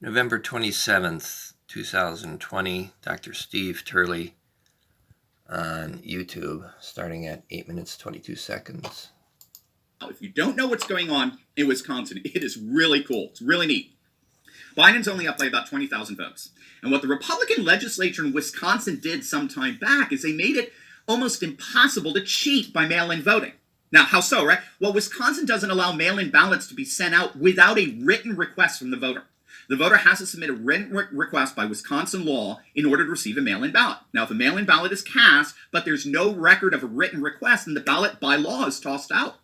November 27th, 2020, Dr. Steve Turley on YouTube, starting at 8 minutes, 22 seconds. If you don't know what's going on in Wisconsin, it is really cool. It's really neat. Biden's only up by about 20,000 votes. And what the Republican legislature in Wisconsin did some time back is they made it almost impossible to cheat by mail-in voting. Now, how so, right? Well, Wisconsin doesn't allow mail-in ballots to be sent out without a written request from the voter. The voter has to submit a written request by Wisconsin law in order to receive a mail-in ballot. Now, if a mail-in ballot is cast, but there's no record of a written request, then the ballot by law is tossed out.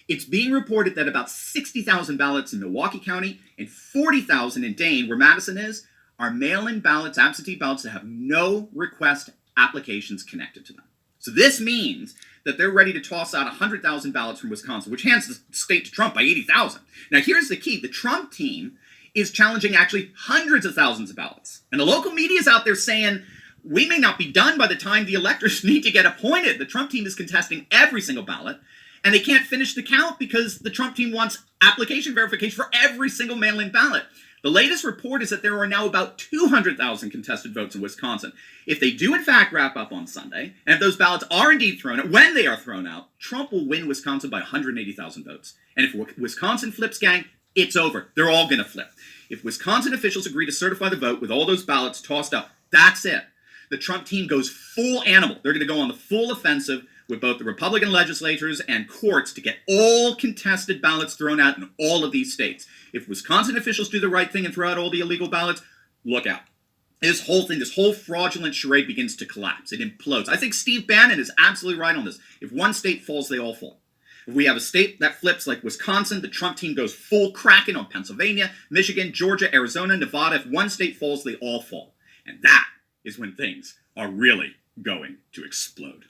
It's being reported that about 60,000 ballots in Milwaukee County and 40,000 in Dane, where Madison is, are mail-in ballots, absentee ballots that have no request applications connected to them. So this means that they're ready to toss out 100,000 ballots from Wisconsin, which hands the state to Trump by 80,000. Now, here's the key. The Trump team is challenging actually hundreds of thousands of ballots. And the local media is out there saying, we may not be done by the time the electors need to get appointed. The Trump team is contesting every single ballot, and they can't finish the count because the Trump team wants application verification for every single mail-in ballot. The latest report is that there are now about 200,000 contested votes in Wisconsin. If they do in fact wrap up on Sunday, and if those ballots are indeed thrown out, when they are thrown out, Trump will win Wisconsin by 180,000 votes. And if Wisconsin flips, gang, it's over. They're all going to flip. If Wisconsin officials agree to certify the vote with all those ballots tossed out, that's it. The Trump team goes full animal. They're going to go on the full offensive with both the Republican legislators and courts to get all contested ballots thrown out in all of these states. If Wisconsin officials do the right thing and throw out all the illegal ballots, look out. This whole fraudulent charade begins to collapse. It implodes. I think Steve Bannon is absolutely right on this. If one state falls, they all fall. If we have a state that flips like Wisconsin, the Trump team goes full Kraken on Pennsylvania, Michigan, Georgia, Arizona, Nevada. If one state falls, they all fall. And that is when things are really going to explode.